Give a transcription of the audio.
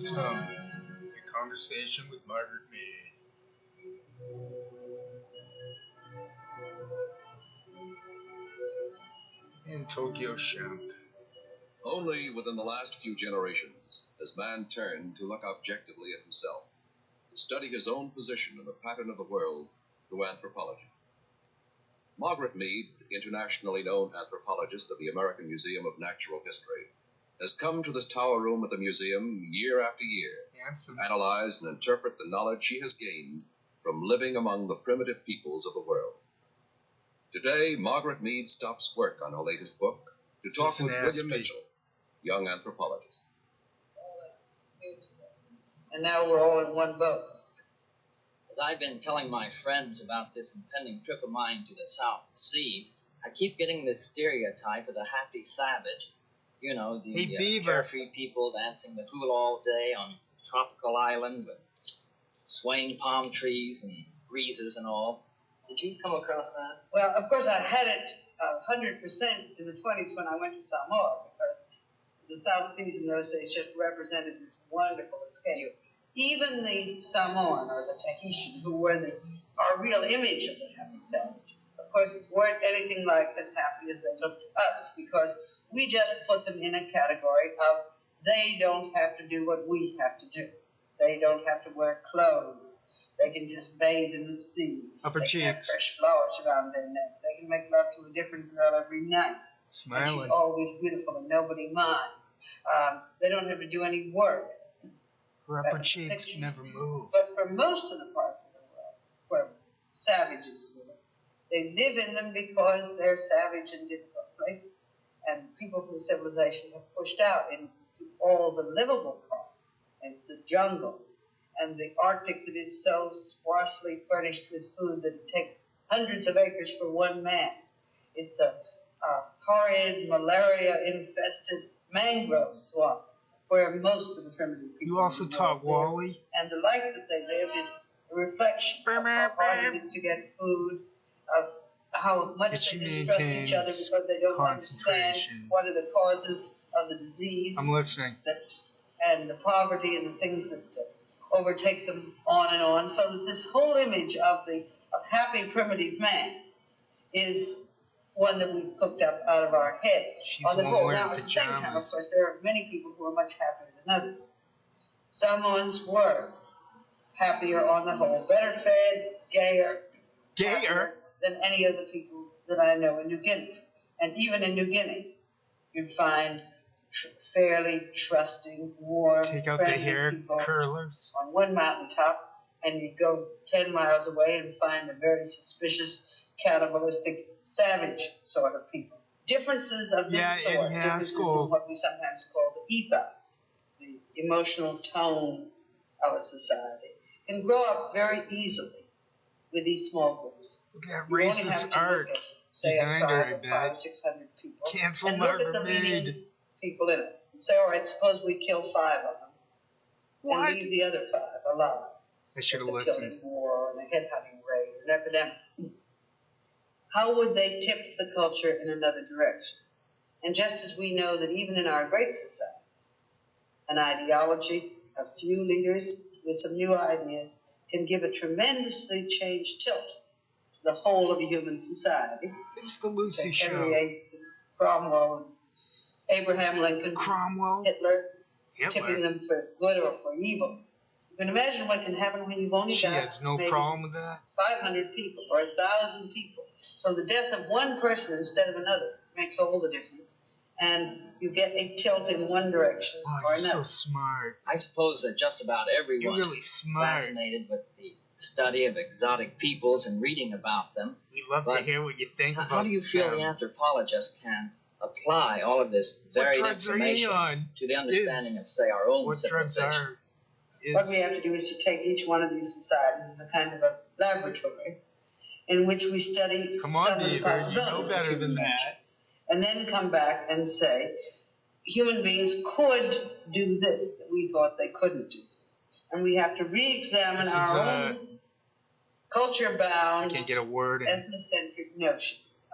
Tokyo's Home, a conversation with Margaret Mead. In Tokyo, Shemp. Only within the last few generations has man turned to look objectively at himself, to study his own position in the pattern of the world through anthropology. Margaret Mead, internationally known anthropologist of the American Museum of Natural History, has come to this tower room at the museum year after year to analyze and interpret the knowledge she has gained from living among the primitive peoples of the world. Today, Margaret Mead stops work on her latest book to talk with William Mitchell, young anthropologist. And now we're all in one boat. As I've been telling my friends about this impending trip of mine to the South Seas, I keep getting this stereotype of the happy savage. You know, the carefree people dancing the hula all day on a tropical island with swaying palm trees and breezes and all. Did you come across that? Well, of course, I had it 100% in the 20s when I went to Samoa, because the South Seas in those days just represented this wonderful escape. Even the Samoan or the Tahitian, who were our real image of the happy savage, of course, weren't anything like as happy as they looked to us, because we just put them in a category of they don't have to do what we have to do. They don't have to wear clothes. They can just bathe in the sea. Upper cheeks. They can have fresh flowers around their neck. They can make love to a different girl every night. Smiling. And she's always beautiful and nobody minds. They don't have to do any work. Her upper cheeks never move. But for most of the parts of the world where savages live, they live in them because they're savage in difficult places. And people from civilization have pushed out into all the livable parts. And it's the jungle and the Arctic that is so sparsely furnished with food that it takes hundreds of acres for one man. It's a horrid, malaria-infested mangrove swamp where most of the primitive people You also taught Wally? And the life that they live is a reflection of how hard it is to get food, of how much they distrust each other because they don't understand what are the causes of the disease. I'm listening. And the poverty and the things that overtake them on and on, so that this whole image of happy primitive man is one that we've cooked up out of our heads. She's on the whole. Now, at the pajamas. same time, of course, there are many people who are much happier than others. Samoans were happier on the whole, better fed, gayer than any of the peoples that I know in New Guinea. And even in New Guinea, you'd find fairly trusting, warm, take out the hair people curlers on one mountaintop, and you'd go 10 miles away and find a very suspicious, cannibalistic, savage sort of people. Differences of this sort, differences in what we sometimes call the ethos, the emotional tone of a society, can grow up very easily with these small groups. Look at racist art behind her, I bet. 600 people. Cancel Margaret Mead. Look at the leading people in it. And say, all right, suppose we kill 5 of them. What? And leave the other 5 alive. I should have listened. A war, and a headhunting raid, or an epidemic. How would they tip the culture in another direction? And just as we know that even in our great societies, an ideology, a few leaders with some new ideas, can give a tremendously changed tilt to the whole of a human society. It's the Lucy Show. Henry VIII, and Cromwell, Abraham Lincoln, Hitler, tipping them for good or for evil. You can imagine what can happen when you've only got has no problem with that. 500 people or 1,000 people. So the death of one person instead of another makes all the difference. And you get a tilt in one direction or you're another. So smart. I suppose that just about everyone really is fascinated with the study of exotic peoples and reading about them. We'd love to hear what you think about them. How do you feel the anthropologist can apply all of this varied information to the understanding of, say, our own civilization? What we have to do is to take each one of these societies as a kind of a laboratory in which we study some of the possibilities. You know better than that. And then come back and say, human beings could do this that we thought they couldn't do. And we have to re-examine our own culture-bound, ethnocentric notions.